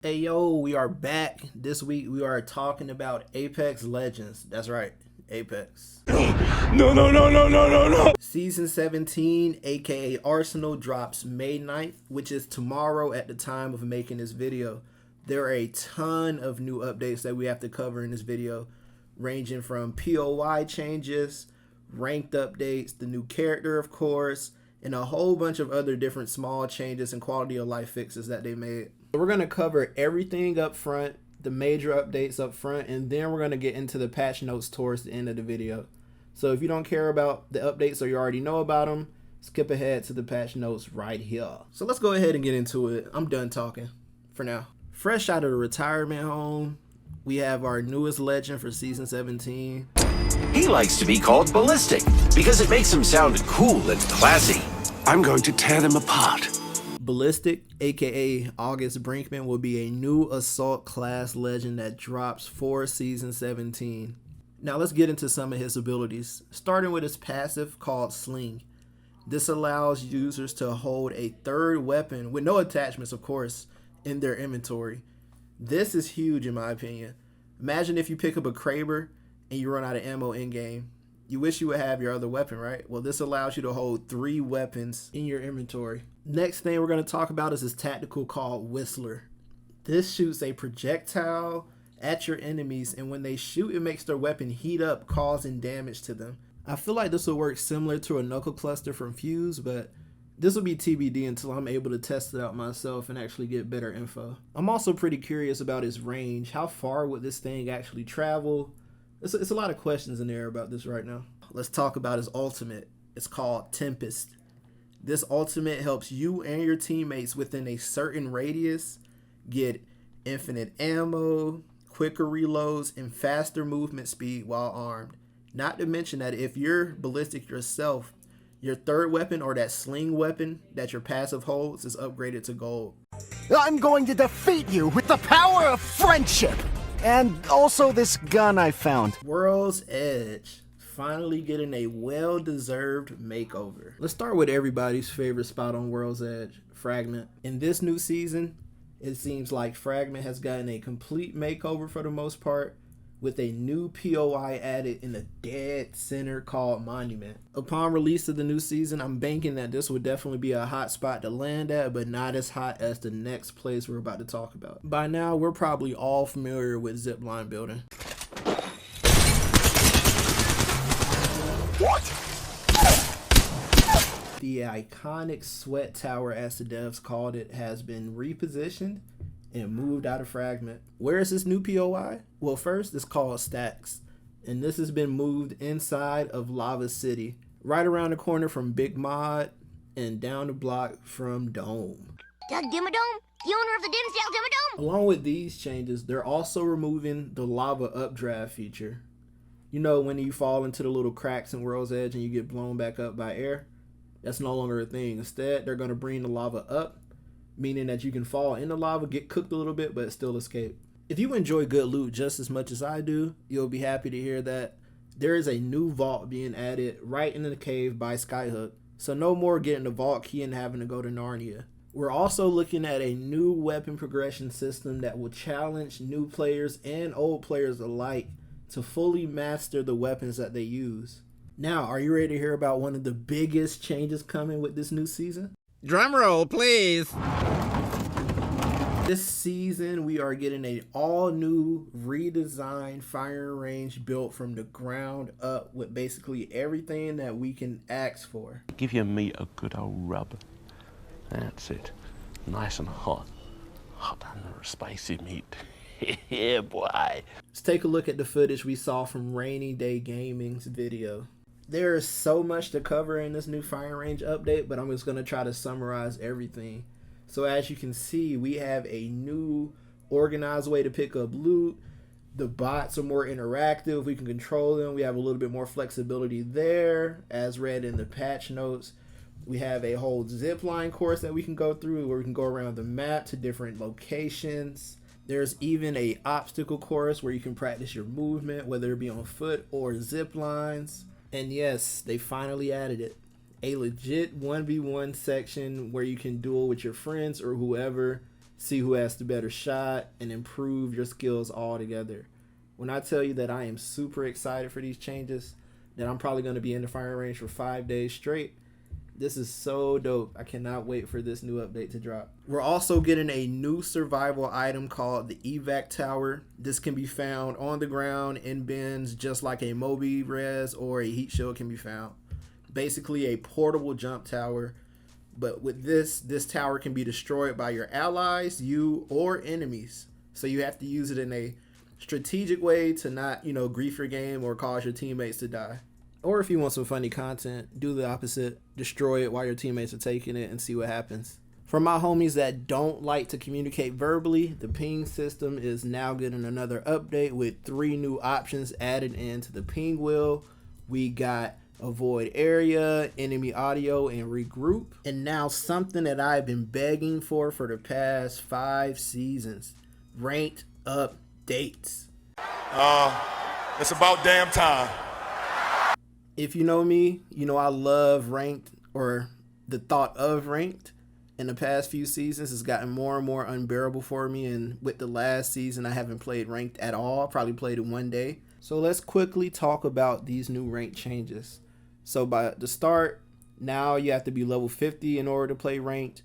Hey yo, we are back. This week we are talking about Apex Legends. That's right, Apex. No. Season 17, aka Arsenal, drops May 9th, which is tomorrow at the time of making this video. There are a ton of new updates that we have to cover in this video, ranging from POI changes, ranked updates, the new character of course, and a whole bunch of other different small changes and quality of life fixes that they made. We're going to cover everything up front, the major updates up front, and then we're going to get into the patch notes towards the end of the video. So if you don't care about the updates or you already know about them, skip ahead to the patch notes right here. So let's go ahead and get into it. I'm done talking for now. Fresh out of the retirement home, we have our newest legend for season 17. He likes to be called Ballistic because it makes him sound cool and classy. I'm going to tear them apart. Ballistic, aka August Brinkman, will be a new assault class legend that drops for season 17. Now let's get into some of his abilities, starting with his passive called Sling. This allows users to hold a third weapon, with no attachments of course, in their inventory. This is huge in my opinion. Imagine if you pick up a Kraber and you run out of ammo in game. You wish you would have your other weapon, right? Well, this allows you to hold 3 weapons in your inventory. Next thing we're going to talk about is his tactical called Whistler. This shoots a projectile at your enemies, and when they shoot, it makes their weapon heat up, causing damage to them. I feel like this will work similar to a knuckle cluster from Fuse, but this will be TBD until I'm able to test it out myself and actually get better info. I'm also pretty curious about his range. How far would this thing actually travel? It's a lot of questions in there about this right now. Let's talk about his ultimate. It's called Tempest. This ultimate helps you and your teammates within a certain radius get infinite ammo, quicker reloads, and faster movement speed while armed. Not to mention that if you're ballistic yourself, your third weapon or that sling weapon that your passive holds is upgraded to gold. I'm going to defeat you with the power of friendship! And also this gun I found. World's Edge, finally getting a well-deserved makeover. Let's start with everybody's favorite spot on World's Edge, Fragment. In this new season, it seems like Fragment has gotten a complete makeover for the most part, with a new POI added in the dead center called Monument. Upon release of the new season, I'm banking that this would definitely be a hot spot to land at, but not as hot as the next place we're about to talk about. By now, we're probably all familiar with zipline building. What? The iconic Sweat Tower, as the devs called it, has been repositioned and moved out of Fragment. Where is this new POI? Well, first it's called Stacks, and this has been moved inside of Lava City, right around the corner from Big Mod and down the block from Dome. Doug Dimmadome, the owner of the Dimsdale Dimmadome. Along with these changes, they're also removing the lava updraft feature. You know, when you fall into the little cracks in World's Edge and you get blown back up by air? That's no longer a thing. Instead, they're going to bring the lava up, meaning that you can fall in the lava, get cooked a little bit, but still escape. If you enjoy good loot just as much as I do, you'll be happy to hear that there is a new vault being added right into the cave by Skyhook. So no more getting the vault key and having to go to Narnia. We're also looking at a new weapon progression system that will challenge new players and old players alike to fully master the weapons that they use. Now, are you ready to hear about one of the biggest changes coming with this new season? Drumroll, please. This season, we are getting an all-new, redesigned firing range built from the ground up with basically everything that we can ask for. Give your meat a good old rub. That's it. Nice and hot. Hot and spicy meat. Yeah, boy. Let's take a look at the footage we saw from Rainy Day Gaming's video. There is so much to cover in this new firing range update, but I'm just going to try to summarize everything. So as you can see, we have a new organized way to pick up loot. The bots are more interactive. We can control them. We have a little bit more flexibility there, as read in the patch notes. We have a whole zipline course that we can go through where we can go around the map to different locations. There's even a obstacle course where you can practice your movement, whether it be on foot or zip lines. And yes, they finally added it. A legit 1v1 section where you can duel with your friends or whoever see who has the better shot, and improve your skills all together. When I tell you that I am super excited for these changes, that I'm probably going to be in the firing range for 5 days straight, this is so dope. I cannot wait for this new update to drop. We're also getting a new survival item called the Evac Tower. This can be found on the ground in bins just like a Moby Res or a Heat Shield can be found. Basically a portable jump tower. But with this tower can be destroyed by your allies, you, or enemies. So you have to use it in a strategic way to not, grief your game or cause your teammates to die. Or if you want some funny content, do the opposite. Destroy it while your teammates are taking it and see what happens. For my homies that don't like to communicate verbally, the ping system is now getting another update with 3 new options added into the ping wheel. We got avoid area, enemy audio, and regroup. And now something that I've been begging for the past 5 seasons. Ranked updates. It's about damn time. If you know me, you know I love ranked, or the thought of ranked. In the past few seasons, it's gotten more and more unbearable for me, and with the last season, I haven't played ranked at all. I probably played it one day. So let's quickly talk about these new rank changes. So by the start, now you have to be level 50 in order to play ranked.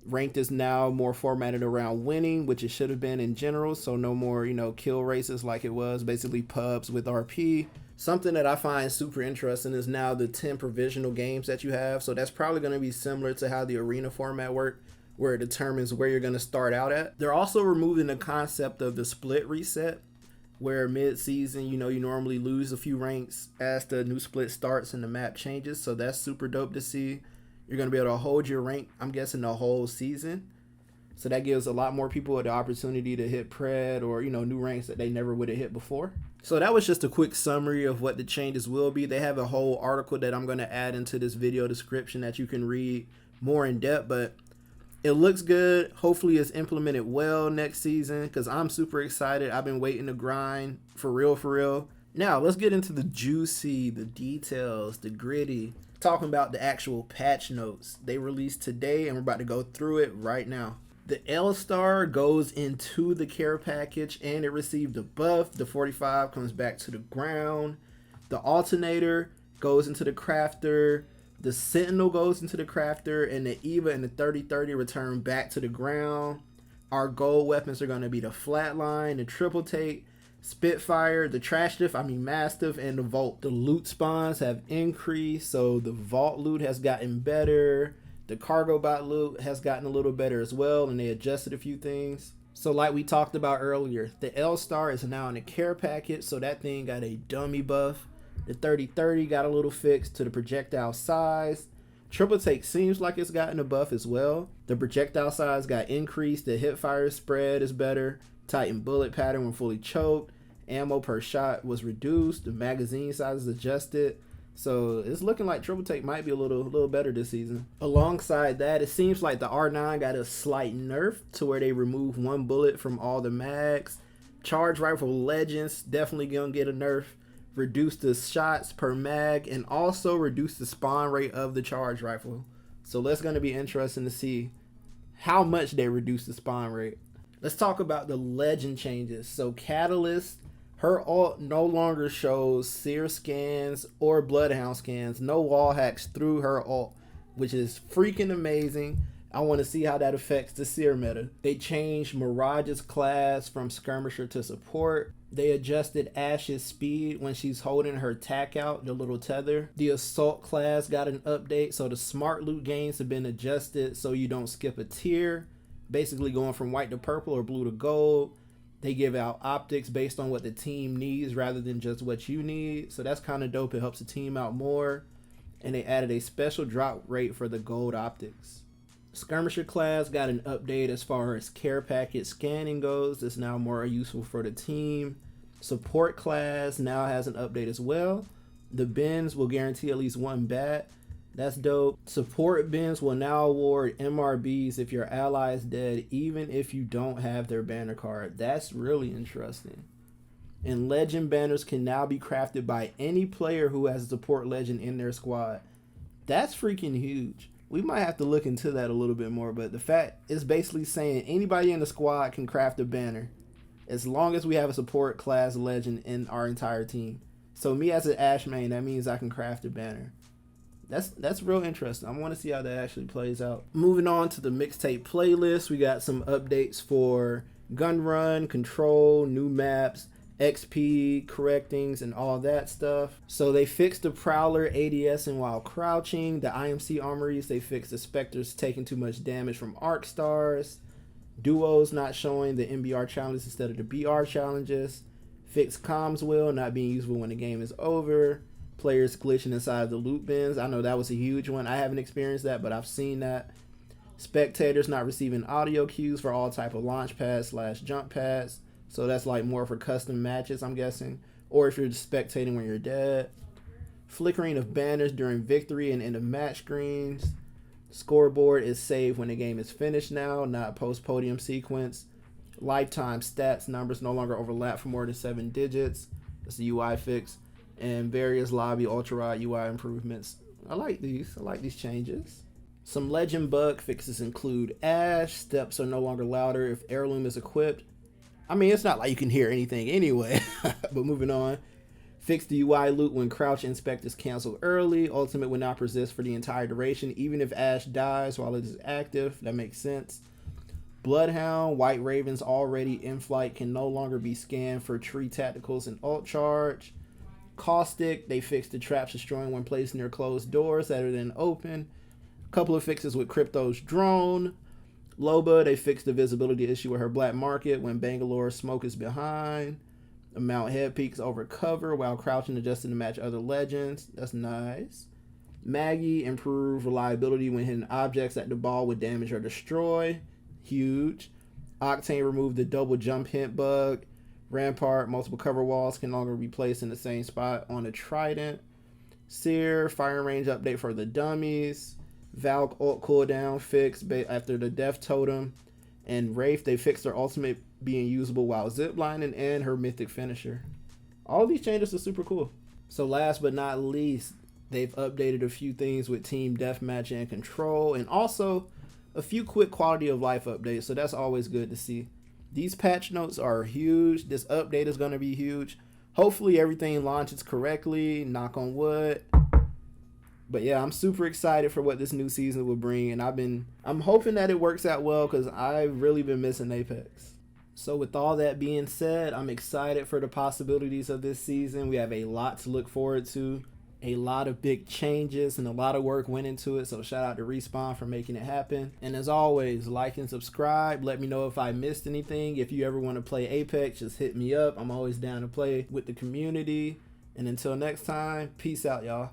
Ranked is now more formatted around winning, which it should have been in general. So no more, kill races like it was, basically pubs with RP. Something that I find super interesting is now the 10 provisional games that you have. So that's probably going to be similar to how the arena format worked, where it determines where you're going to start out at. They're also removing the concept of the split reset, where mid-season, you normally lose a few ranks as the new split starts and the map changes. So that's super dope to see. You're going to be able to hold your rank, I'm guessing, the whole season. So that gives a lot more people the opportunity to hit pred or, new ranks that they never would have hit before. So that was just a quick summary of what the changes will be. They have a whole article that I'm going to add into this video description that you can read more in depth, but it looks good. Hopefully it's implemented well next season because I'm super excited. I've been waiting to grind for real. Now let's get into the juicy, the details, the gritty. Talking about the actual patch notes. They released today and we're about to go through it right now. The L-Star goes into the care package and it received a buff. The 45 comes back to the ground. The alternator goes into the crafter. The Sentinel goes into the crafter, and the Eva and the 3030 return back to the ground. Our gold weapons are going to be the Flatline, the Triple Take, Spitfire, the Mastiff, and the Vault. The loot spawns have increased, so the Vault loot has gotten better. The Cargo Bot loot has gotten a little better as well, and they adjusted a few things. So like we talked about earlier, the L-Star is now in the care package, so that thing got a dummy buff. The 3030 got a little fix to the projectile size. Triple Take seems like it's gotten a buff as well. The projectile size got increased. The hip fire spread is better. Tighten bullet pattern when fully choked. Ammo per shot was reduced. The magazine size is adjusted. So it's looking like Triple Take might be a little better this season. Alongside that, it seems like the R9 got a slight nerf to where they remove 1 bullet from all the mags. Charge Rifle Legends definitely gonna get a nerf. Reduce the shots per mag and also reduce the spawn rate of the charge rifle. So that's going to be interesting to see how much they reduce the spawn rate. Let's talk about the legend changes. So Catalyst, her ult no longer shows Seer scans or Bloodhound scans. No wall hacks through her ult, which is freaking amazing. I want to see how that affects the Seer meta. They changed Mirage's class from Skirmisher to Support. They adjusted Ash's speed when she's holding her tack out, the little tether. The Assault class got an update, so the smart loot gains have been adjusted so you don't skip a tier. Basically going from white to purple or blue to gold. They give out optics based on what the team needs rather than just what you need. So that's kind of dope. It helps the team out more. And they added a special drop rate for the gold optics. Skirmisher class got an update as far as care package scanning goes. It's now more useful for the team. Support class now has an update as well. The bins will guarantee at least 1 bat. That's dope. Support bins will now award MRBs if your ally is dead, even if you don't have their banner card. That's really interesting. And legend banners can now be crafted by any player who has a support legend in their squad. That's freaking huge. We might have to look into that a little bit more, but the fact is basically saying anybody in the squad can craft a banner as long as we have a support class legend in our entire team. So me as an Ash main, that means I can craft a banner. That's real interesting. I want to see how that actually plays out. Moving on to the mixtape playlist, we got some updates for Gun Run, Control, new maps, XP, correctings, and all that stuff. So they fixed the Prowler ADS and while crouching, the IMC armories, they fixed the Spectres taking too much damage from arc stars, duos not showing the MBR challenges instead of the BR challenges, fixed comms wheel not being usable when the game is over, players glitching inside the loot bins. I know that was a huge one. I haven't experienced that, but I've seen that. Spectators not receiving audio cues for all type of launch pads / jump pads. So that's like more for custom matches, I'm guessing. Or if you're just spectating when you're dead. Flickering of banners during victory and end of match screens. Scoreboard is saved when the game is finished now, not post-podium sequence. Lifetime stats numbers no longer overlap for more than 7 digits. That's the UI fix. And various lobby ultra-ride UI improvements. I like these changes. Some legend bug fixes include Ash. Steps are no longer louder if heirloom is equipped. I mean, it's not like you can hear anything anyway. But moving on. Fix the UI loot when crouch inspect is canceled early. Ultimate will not persist for the entire duration, even if Ash dies while it is active. That makes sense. Bloodhound, White Ravens already in flight can no longer be scanned for tree tacticals and ult charge. Caustic, they fixed the traps destroying when placed near closed doors rather than open. A couple of fixes with Crypto's drone. Loba, they fixed the visibility issue with her black market when Bangalore smoke is behind. Mount head peaks over cover while crouching adjusting to match other legends. That's nice. Maggie improved reliability when hitting objects that the ball would damage or destroy. Huge. Octane removed the double jump hint bug. Rampart, multiple cover walls can no longer be placed in the same spot on a trident. Seer, firing range update for the dummies. Valk ult cooldown fixed after the death totem. And Wraith, they fixed their ultimate being usable while ziplining and her mythic finisher. All these changes are super cool. So last but not least, they've updated a few things with team deathmatch and control, and also a few quick quality of life updates. So that's always good to see. These patch notes are huge. This update is going to be huge. Hopefully everything launches correctly. Knock on wood. But yeah, I'm super excited for what this new season will bring, and I'm hoping that it works out well because I've really been missing Apex. So with all that being said, I'm excited for the possibilities of this season. We have a lot to look forward to. A lot of big changes and a lot of work went into it, so shout out to Respawn for making it happen. And as always, like and subscribe. Let me know if I missed anything. If you ever want to play Apex, just hit me up. I'm always down to play with the community. And until next time, peace out, y'all.